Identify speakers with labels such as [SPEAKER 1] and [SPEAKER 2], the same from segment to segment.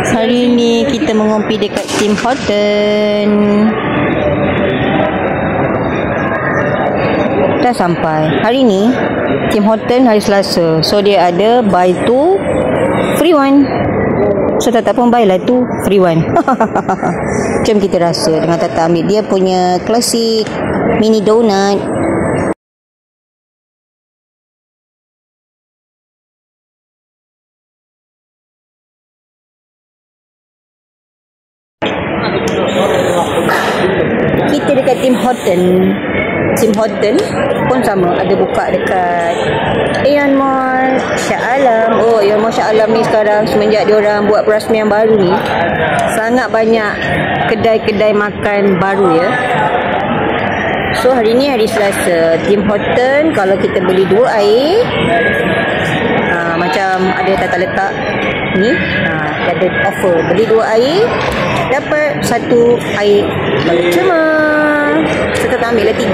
[SPEAKER 1] Hari ni kita mengopi dekat Tim Horton. Dah sampai. Hari ni Tim Horton hari Selasa. So dia ada buy 2 free 1. So Tata pun buy lah 2 free 1. Macam kita rasa dengan Tata ambil dia punya klasik mini donut. Kita dekat Tim Horton. Tim Horton pun sama, ada buka dekat Aeon Mall Shah Alam. Oh, Aeon Mall Shah Alam ni sekarang semenjak diorang buat perasmian baru ni, sangat banyak kedai-kedai makan baru ya. So hari ni hari Selasa, Tim Horton kalau kita beli 2 air, macam ada Tata letak ni, ada offer beli 2 air dapat 1 air baru cuma. So Tata ambil lah 3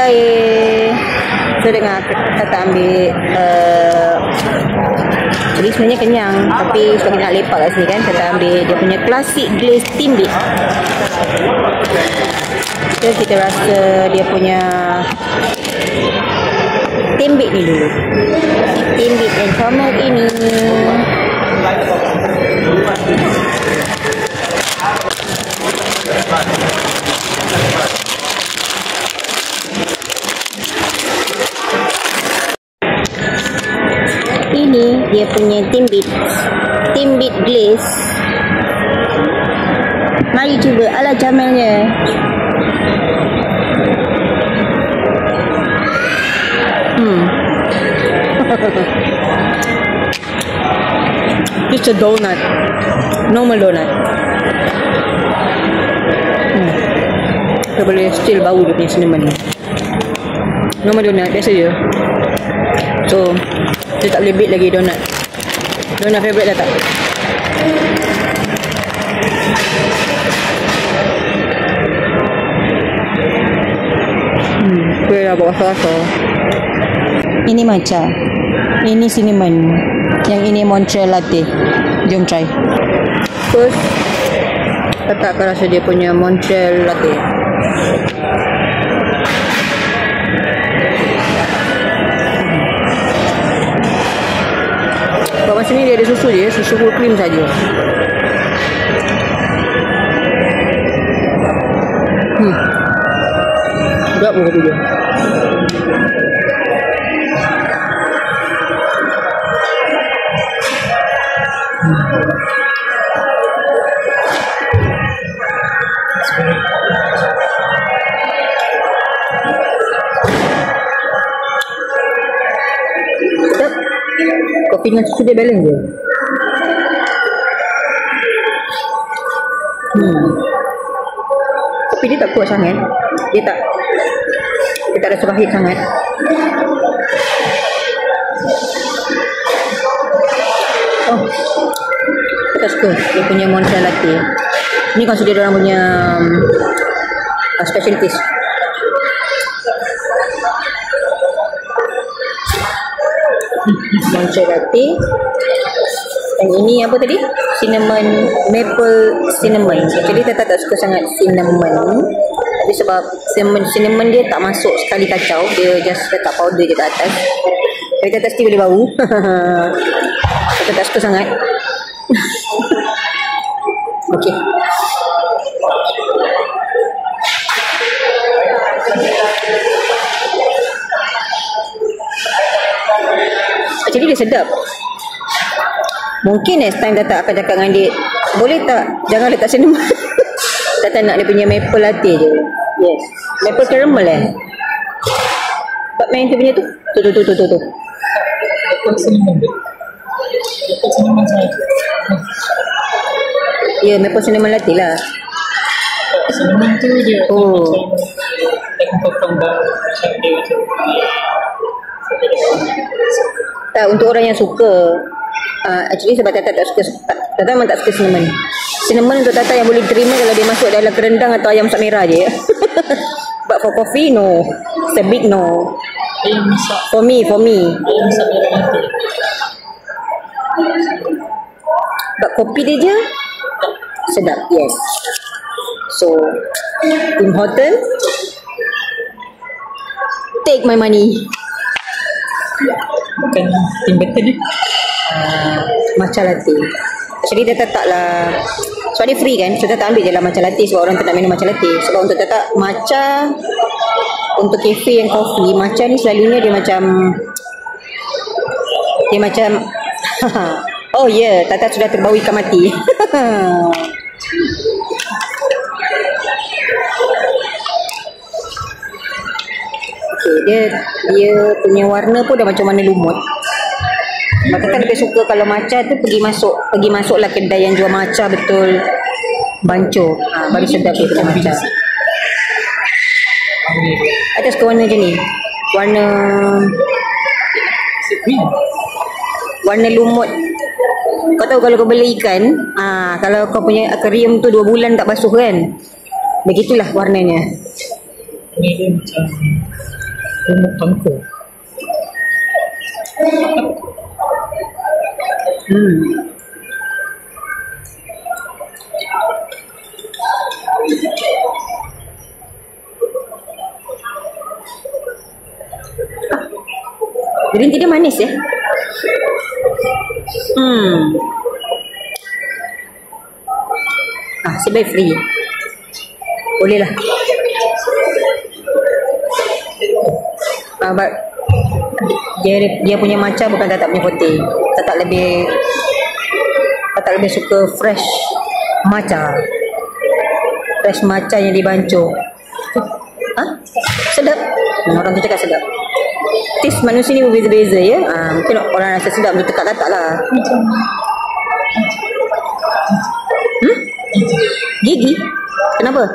[SPEAKER 1] air. So dengan Tata ambil jadi sebenarnya kenyang, tapi sebab nak lepak kat sini kan, Tata ambil dia punya klasik glaze Timbit. So kita rasa dia punya Timbit ni dulu. Timbit and caramel ini. Ini dia punya Timbit glaze. Mari cuba ala camelnya. It's a donut, normal donut. Kita boleh still bau dia punya cinnamon. Normal donut biasa je. So dia tak boleh beat lagi donut. Donut favourite dah tak? Boleh lah buat rasa-rasa. Ini matcha, ini cinnamon, yang ini Montreal latte. Jom try. First, Tata akan rasa dia punya Montreal latte. Sebab masa ni dia ada susu je, susu full cream saja. Sedap pun kopi dia. Sedap. Kopi dengan susu dia balance je. Kopi dia tak kuat sangat. Dia tak rasa pahit sangat. Oh, kita suka dia punya Montreal latte. Ini consider orang punya specialties. Montreal latte. Dan ini apa tadi? Cinnamon, maple cinnamon. Jadi Tata tak suka sangat cinnamon. Tapi sebab cinnamon dia tak masuk sekali kacau, dia just letak powder je kat atas. Tapi Tata mesti boleh bau. Tata tak suka sangat. Okey. Jadi dia sedap. Mungkin next time Tata akan cakap dengan dia, boleh tak jangan letak cinnamon. Tata nak dia punya maple latte je. Yes, maple caramel Pak main tu punya tu. Tu.
[SPEAKER 2] Maple cinnamon. Maple cinnamon saya.
[SPEAKER 1] Ya, maple cinnamon latte lah.
[SPEAKER 2] Cinnamon tu je.
[SPEAKER 1] Oh.
[SPEAKER 2] Dia potong dah macam dia macam.
[SPEAKER 1] Tak, untuk orang yang suka. Actually sebab Tata tak suka, Tata memang tak suka cinnamon. Cinnamon untuk Tata yang boleh terima kalau dia masuk dalam kerendang atau ayam masak merah je. But for coffee, no. It's a big no.
[SPEAKER 2] Ayam masak.
[SPEAKER 1] For me.
[SPEAKER 2] Ayam masak merah nanti.
[SPEAKER 1] Kopi dia je sedap. Yes. So Tim Hortons, take my money.
[SPEAKER 2] Bukan Tim Burton ni.
[SPEAKER 1] Matcha latte. Actually dia taklah, sebab dia free kan, so dia tak ambil je lah matcha latte sebab orang tak nak minum matcha latte. Sebab untuk tetap matcha, untuk kafe yang kopi, matcha ni selalunya dia macam oh ya, yeah, Tata sudah terbau ikan mati. Okay, dia punya warna pun dah macam warna lumut. Tata lebih suka kalau matcha tu pergi masuklah kedai yang jual matcha betul banco. Baru sedap dia kedai matcha. Ada suka warna macam ni. Warna lumut. Kau tahu kalau kau beli ikan, kalau kau punya akuarium tu 2 bulan tak basuh kan, begitulah warnanya.
[SPEAKER 2] Ni dia macam lumut tangkuk.
[SPEAKER 1] Green tea dia manis ya. Sebaik free. Boleh lah. But dia punya matcha bukan tak punya putih. Tak lebih suka fresh matcha. Fresh matcha yang dibancuh. Sedap. Orang tu cakap sedap. Taste manusia ni berbeza-beza ya. Mungkin orang rasa sedap, dia tekak-tekak lah. Gigi? Kenapa?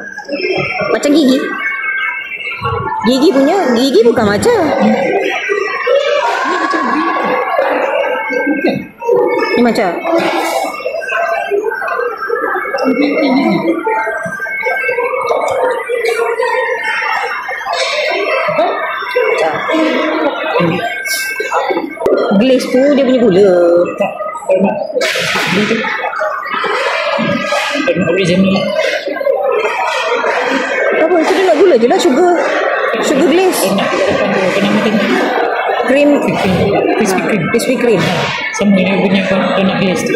[SPEAKER 1] Macam gigi? Gigi bukan matcha. Ni matcha. Glaze tu dia punya gula.
[SPEAKER 2] Tak, original.
[SPEAKER 1] Apa? Kita nak gula je lah, sugar glaze. Cream. Krispy Kreme.
[SPEAKER 2] Sama dia punya donut glaze tu.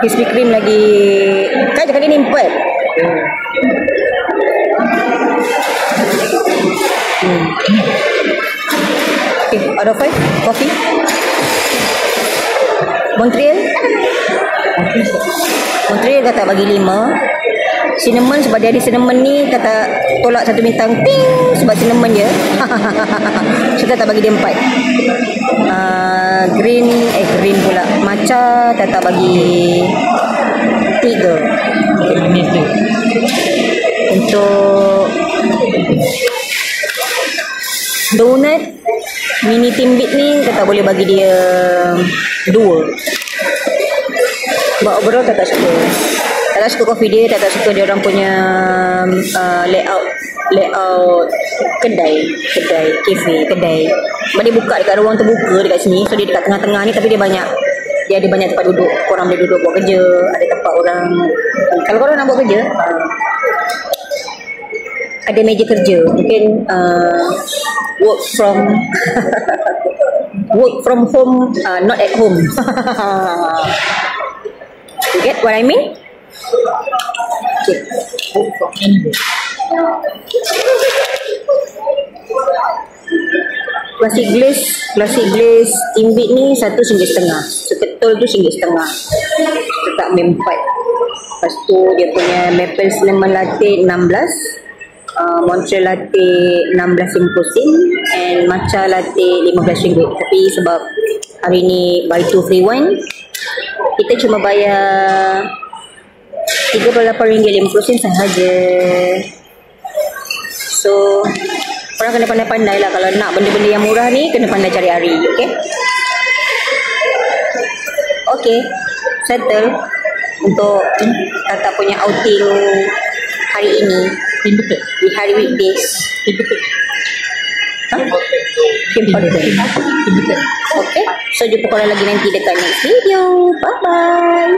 [SPEAKER 1] Krispy Kreme lagi. Kan cakap dia ni 4. Okay, out of 5, coffee. Montreal kata bagi 5. Cinnamon sebab dia ada cinnamon ni, kata tolak 1 bintang ting sebab cinnamon je. So tak bagi dia 4. Green pula. Matcha tak bagi 3. Untuk donut mini Timbit ni kata boleh bagi dia 2. Sebab overall tak suka. Tak suka kopi dia, tak suka dia orang punya layout kedai. Sebab dia buka dekat ruang terbuka dekat sini. So dia dekat tengah-tengah ni, tapi dia ada banyak tempat duduk. Korang boleh duduk buat kerja. Ada tempat orang, kalau korang nak buat kerja, ada meja kerja. Mungkin work from home, not at home. You get what I mean? Okay. Plastic glaze Timbit ni RM1.5. Seketul tu RM1.5. Tetap M4. Lepas tu dia punya maple cinnamon latte 16, Montreal latte 16.50 sen, and matcha latte RM15. Tapi sebab hari ni buy 2 free 1, kita cuma bayar RM38.50 sahaja. So korang kena pandai-pandai lah. Kalau nak benda-benda yang murah ni, kena pandai cari hari. Okay, settle untuk Tata punya outing hari ini di hari weekdays. Tim Horton. Okay. So jumpa korang lagi nanti dekat next video. Bye bye.